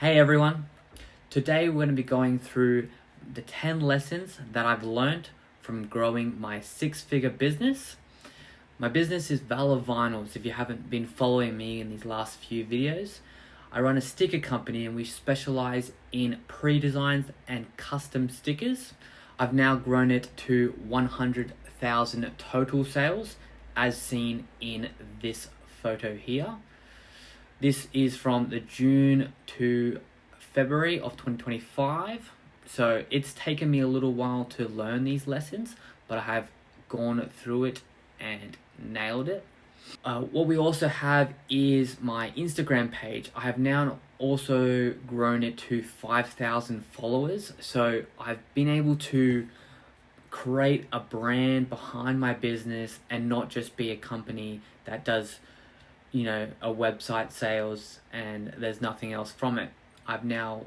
Hey everyone, today we're going to be going through the 10 lessons that I've learned from growing my six-figure business. My business is Valor Vinyls. If you haven't been following me in these last few videos, I run a sticker company and we specialize in pre-designs and custom stickers. I've now grown it to 100,000 total sales as seen in this photo here. This is from the June to February of 2025. So it's taken me a little while to learn these lessons, but I have gone through it and nailed it. What we also have is my Instagram page. I have now also grown it to 5,000 followers. So I've been able to create a brand behind my business and not just be a company that does a website sales and there's nothing else from it. I've now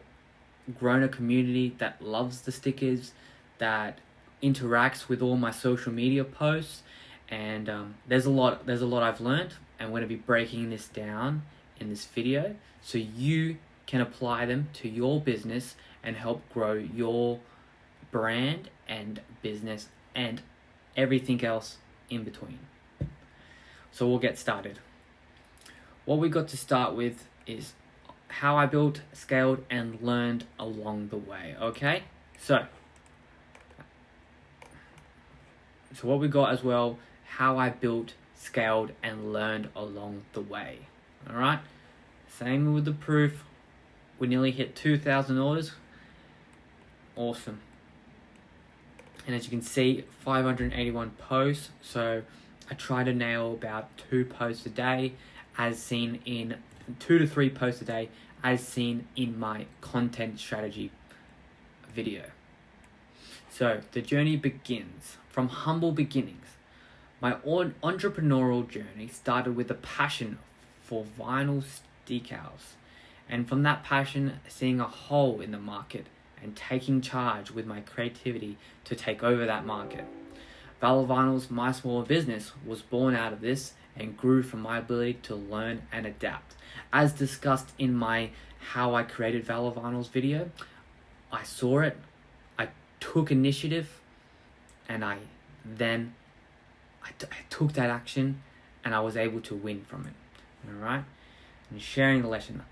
grown a community that loves the stickers, that interacts with all my social media posts, and there's a lot I've learned, and we're going to be breaking this down in this video so you can apply them to your business and help grow your brand and business and everything else in between. So we'll get started. What we got to start with is how I built, scaled, and learned along the way, okay? So what we got as well, how I built, scaled, and learned along the way, all right? Same with the proof. We nearly hit 2,000 orders. Awesome. And as you can see, 581 posts. So I try to nail about 2 posts a day, as seen in 2 to 3 posts a day, as seen in my content strategy video. So the journey begins from humble beginnings. My entrepreneurial journey started with a passion for vinyl decals, and from that passion, seeing a hole in the market and taking charge with my creativity to take over that market. Valor Vinyls, my small business, was born out of this and grew from my ability to learn and adapt. As discussed in my How I Created Valor Vinyls video, I saw it, I took initiative, and I took that action, and I was able to win from it. Alright? And sharing the lesson.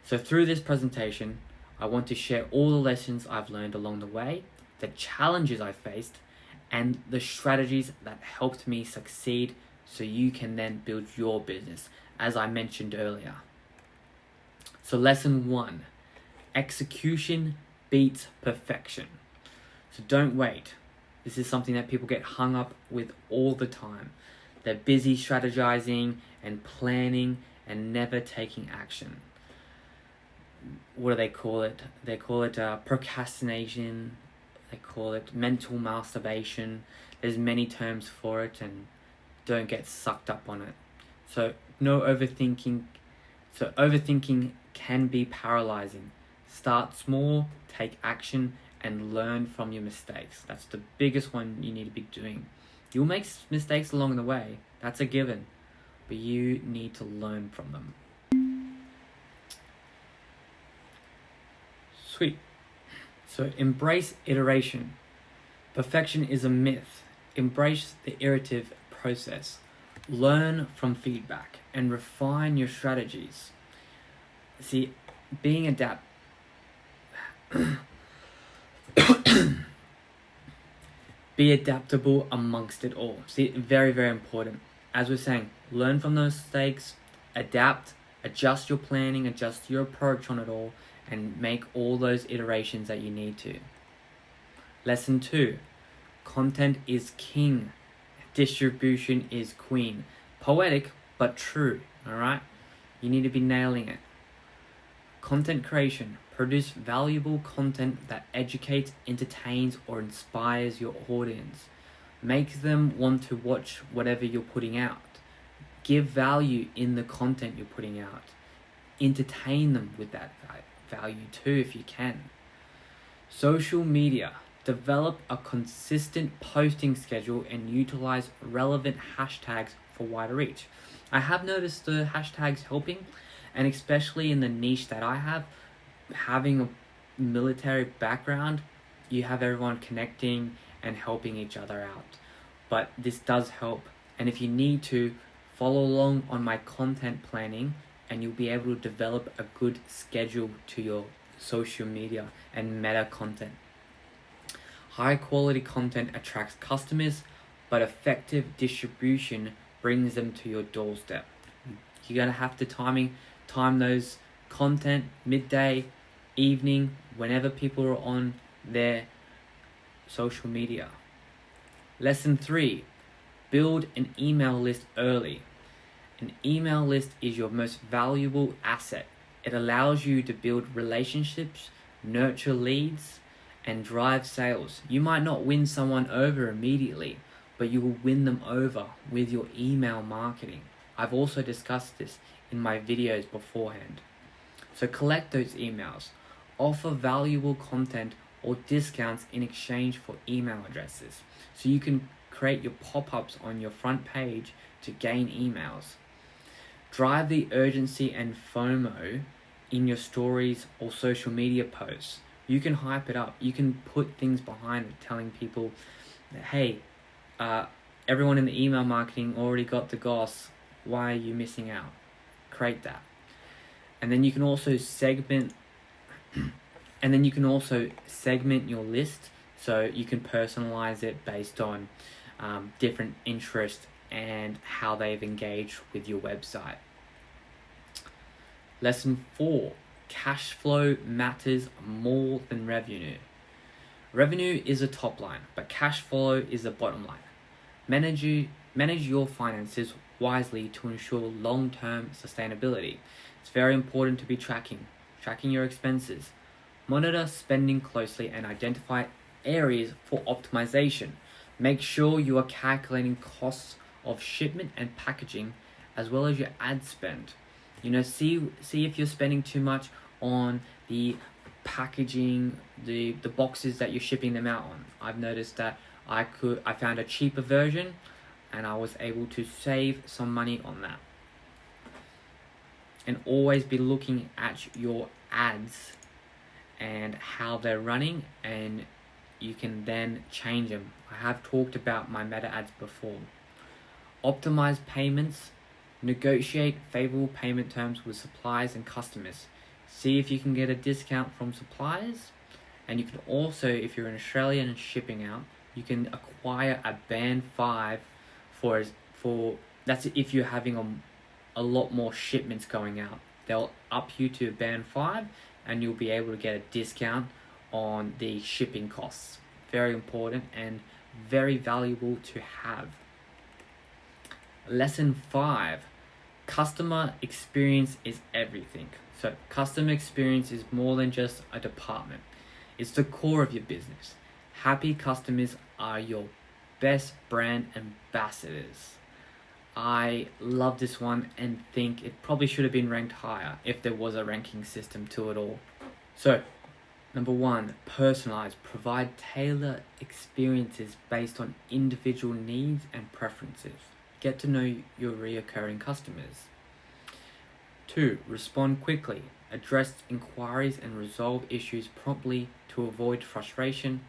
So through this presentation, I want to share all the lessons I've learned along the way, the challenges I faced, and the strategies that helped me succeed so you can then build your business, as I mentioned earlier. So lesson 1, execution beats perfection. So don't wait. This is something that people get hung up with all the time. They're busy strategizing and planning and never taking action. What do they call it? They call it procrastination. They call it mental masturbation. There's many terms for it, and don't get sucked up on it. So no overthinking. So overthinking can be paralyzing. Start small, take action, and learn from your mistakes. That's the biggest one you need to be doing. You'll make mistakes along the way. That's a given. But you need to learn from them. Sweet. So embrace iteration. Perfection is a myth. Embrace the iterative process. Learn from feedback and refine your strategies. See, being be adaptable amongst it all. See, very, very important. As we're saying, learn from those mistakes, adapt, adjust your planning, adjust your approach on it all, and make all those iterations that you need to. Lesson 2, content is king. Distribution is queen. Poetic, but true, alright? You need to be nailing it. Content creation. Produce valuable content that educates, entertains, or inspires your audience. Make them want to watch whatever you're putting out. Give value in the content you're putting out. Entertain them with that value too if you can. Social media. Develop a consistent posting schedule and utilize relevant hashtags for wider reach. I have noticed the hashtags helping, and especially in the niche that I have, having a military background, you have everyone connecting and helping each other out. But this does help. And if you need to, follow along on my content planning and you'll be able to develop a good schedule to your social media and meta content. High quality content attracts customers, but effective distribution brings them to your doorstep. You're gonna have to time those content midday, evening, whenever people are on their social media. Lesson 3, build an email list early. An email list is your most valuable asset. It allows you to build relationships, nurture leads, and drive sales. You might not win someone over immediately, but you will win them over with your email marketing. I've also discussed this in my videos beforehand. So collect those emails. Offer valuable content or discounts in exchange for email addresses. So you can create your pop-ups on your front page to gain emails. Drive the urgency and FOMO in your stories or social media posts. You can hype it up. You can put things behind it, telling people that, hey, everyone in the email marketing already got the goss. Why are you missing out? Create that. And then you can also segment your list, so you can personalize it based on different interests and how they've engaged with your website. Lesson 4, cash flow matters more than revenue. Revenue is a top line, but cash flow is the bottom line. Manage your finances wisely to ensure long-term sustainability. It's very important to be tracking your expenses. Monitor spending closely and identify areas for optimization. Make sure you are calculating costs of shipment and packaging as well as your ad spend. See if you're spending too much on the packaging, the boxes that you're shipping them out on. I've noticed that I found a cheaper version and I was able to save some money on that. And always be looking at your ads and how they're running, and you can then change them. I have talked about my meta ads before. Optimize payments. Negotiate favorable payment terms with suppliers and customers. See if you can get a discount from suppliers. And you can also, if you're an Australian and shipping out, you can acquire a band 5 for that's if you're having a lot more shipments going out. They'll up you to band 5 and you'll be able to get a discount on the shipping costs. Very important and very valuable to have. Lesson 5, customer experience is everything. So customer experience is more than just a department. It's the core of your business. Happy customers are your best brand ambassadors. I love this one and think it probably should have been ranked higher if there was a ranking system to it all. So, number 1, personalize. Provide tailored experiences based on individual needs and preferences. Get to know your reoccurring customers. 2, respond quickly. Address inquiries and resolve issues promptly to avoid frustration.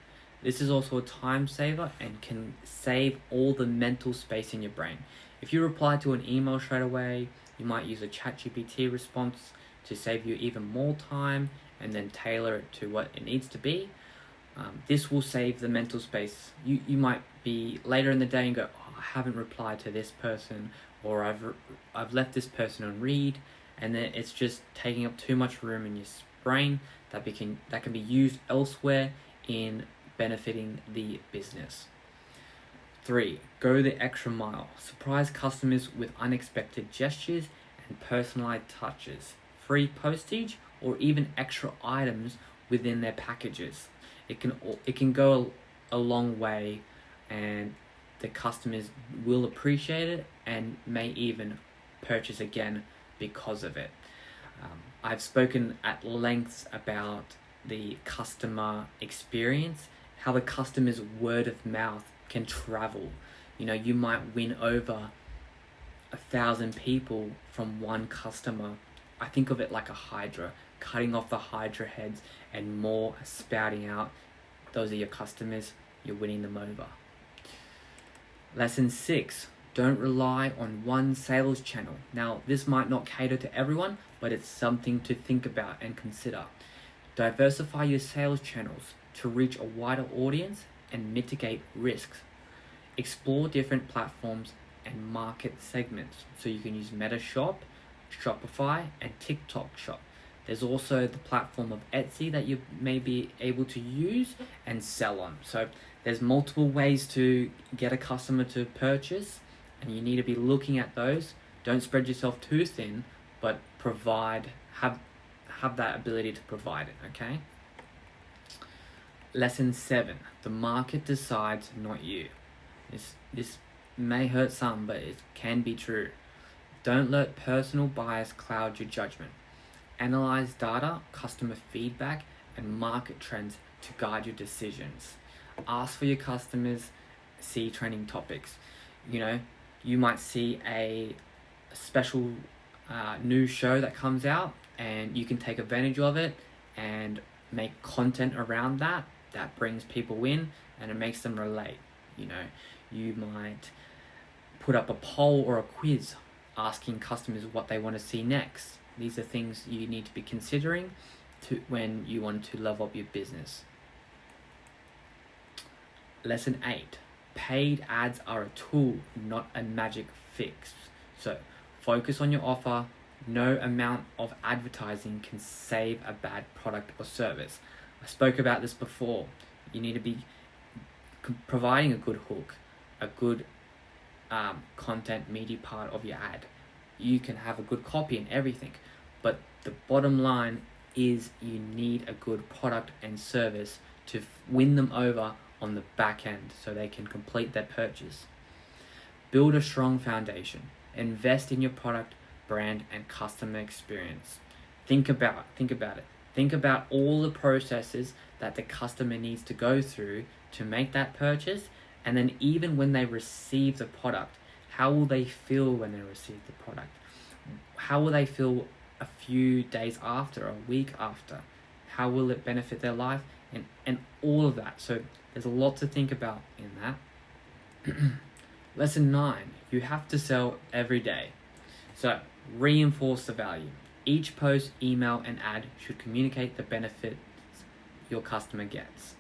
This is also a time saver and can save all the mental space in your brain. If you reply to an email straight away, you might use a ChatGPT response to save you even more time and then tailor it to what it needs to be. This will save the mental space. You might be later in the day and go, oh, I haven't replied to this person, or I've left this person on read, and then it's just taking up too much room in your brain that can be used elsewhere in benefiting the business. 3, go the extra mile. Surprise customers with unexpected gestures and personalized touches. Free postage or even extra items within their packages. It can go a long way, and the customers will appreciate it and may even purchase again because of it. I've spoken at length about the customer experience, how the customer's word of mouth can travel. You might win over 1,000 people from one customer. I think of it like a hydra. cutting off the hydra heads and more spouting out. Those are your customers. You're winning them over. Lesson 6. Don't rely on one sales channel. Now, this might not cater to everyone, but it's something to think about and consider. Diversify your sales channels to reach a wider audience and mitigate risks. Explore different platforms and market segments. So you can use MetaShop, Shopify, and TikTok Shop. There's also the platform of Etsy that you may be able to use and sell on. So there's multiple ways to get a customer to purchase, and you need to be looking at those. Don't spread yourself too thin, but have that ability to provide it, okay? Lesson 7. The market decides, not you. This may hurt some, but it can be true. Don't let personal bias cloud your judgment. Analyze data, customer feedback, and market trends to guide your decisions. Ask for your customers, see trending topics. You might see a special new show that comes out, and you can take advantage of it and make content around that brings people in and it makes them relate. You might put up a poll or a quiz asking customers what they want to see next. These are things you need to be considering when you want to level up your business. Lesson 8. Paid ads are a tool, not a magic fix. So focus on your offer. No amount of advertising can save a bad product or service. I spoke about this before. You need to be providing a good hook, a good content media part of your ad. You can have a good copy and everything, but the bottom line is you need a good product and service to win them over on the back end so they can complete their purchase. Build a strong foundation. Invest in your product, brand, and customer experience. Think about it. Think about all the processes that the customer needs to go through to make that purchase, and then even when they receive the product, how will they feel when they receive the product? How will they feel a few days after, a week after? How will it benefit their life? And all of that. So there's a lot to think about in that. Lesson 9. You have to sell every day. So reinforce the value. Each post, email, and ad should communicate the benefits your customer gets.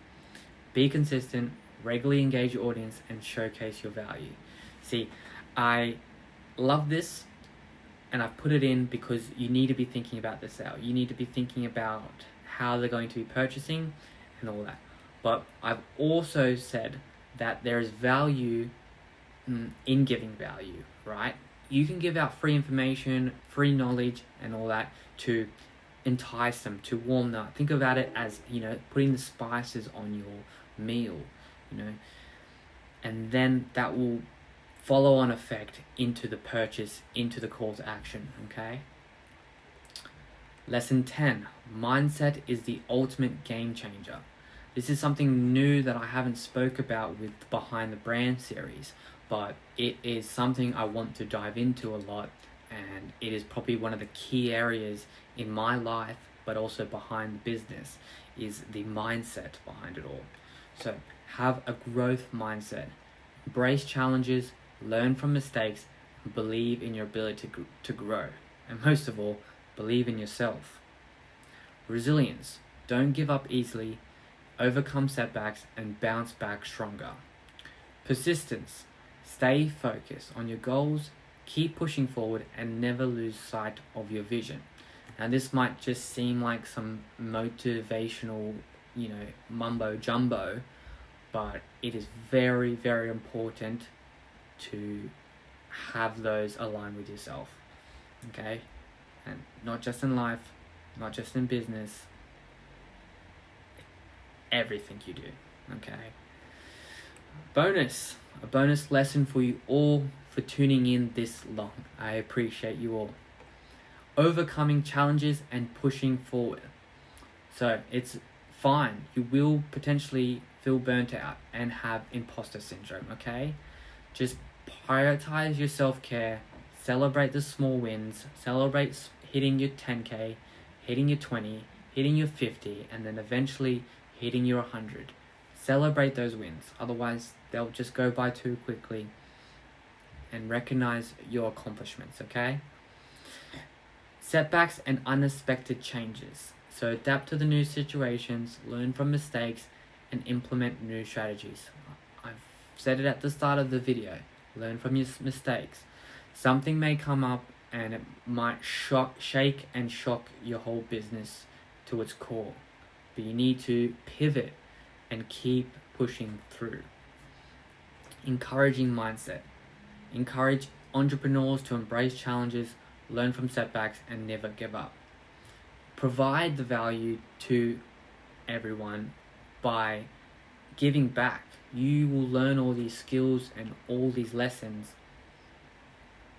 Be consistent, regularly engage your audience, and showcase your value. See, I love this, and I've put it in because you need to be thinking about the sale. You need to be thinking about how they're going to be purchasing and all that. But I've also said that there is value in giving value, right? You can give out free information, free knowledge, and all that to entice them, to warm them up. Think about it as, putting the spices on your meal, and then that will follow on effect into the purchase, into the call to action, okay? Lesson 10. Mindset is the ultimate game changer. This is something new that I haven't spoke about with Behind the Brand series, but it is something I want to dive into a lot, and it is probably one of the key areas in my life, but also behind the business, is the mindset behind it all. So have a growth mindset, embrace challenges, learn from mistakes, and believe in your ability to grow. And most of all, believe in yourself. Resilience. Don't give up easily, overcome setbacks, and bounce back stronger. Persistence. Stay focused on your goals, keep pushing forward, and never lose sight of your vision. Now, this might just seem like some motivational, mumbo jumbo, but it is very, very important to have those aligned with yourself, okay? And not just in life, not just in business, everything you do, okay? A bonus lesson for you all for tuning in this long. I appreciate you all. Overcoming challenges and pushing forward. So it's fine. You will potentially feel burnt out and have imposter syndrome, okay? Just prioritize your self-care, celebrate the small wins, celebrate hitting your 10K, hitting your 20, hitting your 50, and then eventually hitting your 100. Celebrate those wins, otherwise they'll just go by too quickly. And recognize your accomplishments, okay? Setbacks and unexpected changes. So adapt to the new situations, learn from mistakes, and implement new strategies. I've said it at the start of the video. Learn from your mistakes. Something may come up and it might shake and shock your whole business to its core. But you need to pivot and keep pushing through. Encouraging mindset. Encourage entrepreneurs to embrace challenges, learn from setbacks, and never give up. Provide the value to everyone by giving back. You will learn all these skills and all these lessons.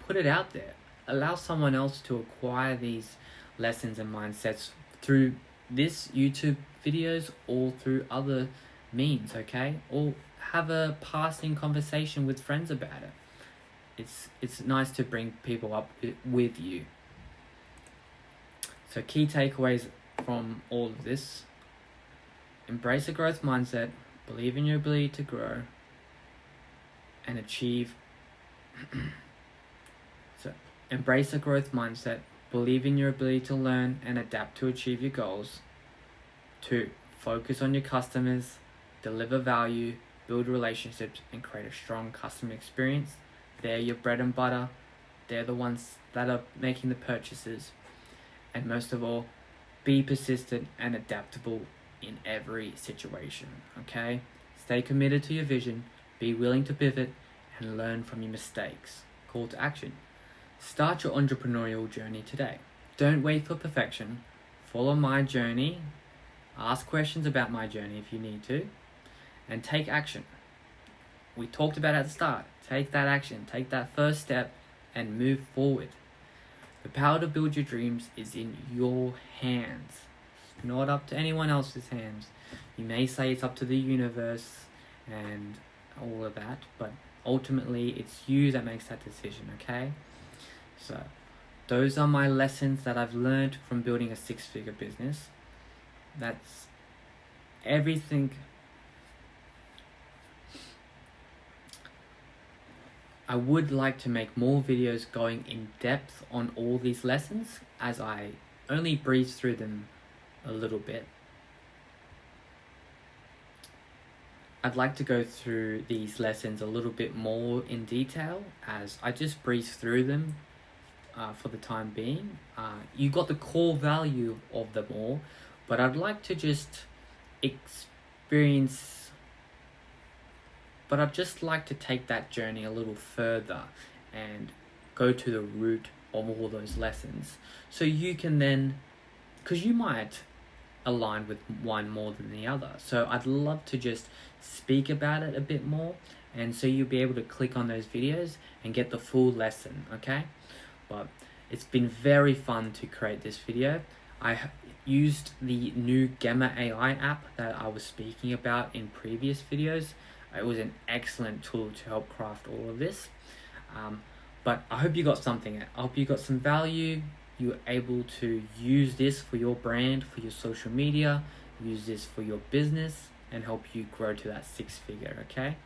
Put it out there. Allow someone else to acquire these lessons and mindsets through this YouTube videos or through other means, okay? Or have a passing conversation with friends about it. It's nice to bring people up with you. So key takeaways from all of this: embrace a growth mindset, believe in your ability to grow and achieve. So embrace a growth mindset, believe in your ability to learn and adapt to achieve your goals. 2, focus on your customers, deliver value, build relationships, and create a strong customer experience. They're your bread and butter. They're the ones that are making the purchases. And most of all, be persistent and adaptable in every situation, okay? Stay committed to your vision, be willing to pivot, and learn from your mistakes. Call to action. Start your entrepreneurial journey today. Don't wait for perfection. Follow my journey. Ask questions about my journey if you need to. And take action. We talked about at the start. Take that action. Take that first step and move forward. The power to build your dreams is in your hands. It's not up to anyone else's hands. You may say it's up to the universe and all of that, but ultimately it's you that makes that decision, okay? So those are my lessons that I've learned from building a 6-figure business. That's everything. I would like to make more videos going in depth on all these lessons, as I only breeze through them a little bit. I'd like to go through these lessons a little bit more in detail, as I just breeze through them for the time being. You got the core value of them all, but I'd like to just I'd just like to take that journey a little further and go to the root of all those lessons. So you can then, because you might align with one more than the other. So I'd love to just speak about it a bit more. And so you'll be able to click on those videos and get the full lesson, okay? But it's been very fun to create this video. I used the new Gamma AI app that I was speaking about in previous videos. It was an excellent tool to help craft all of this. But I hope you got something. I hope you got some value. You're able to use this for your brand, for your social media, use this for your business, and help you grow to that 6-figure, okay?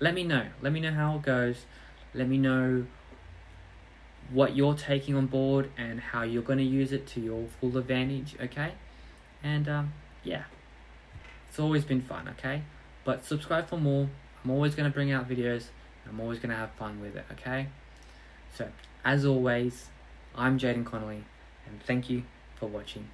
Let me know. Let me know how it goes. Let me know what you're taking on board and how you're going to use it to your full advantage, okay? And yeah, it's always been fun, okay? But subscribe for more. I'm always going to bring out videos. I'm always going to have fun with it, okay? So, as always, I'm Jaden Connolly, and thank you for watching.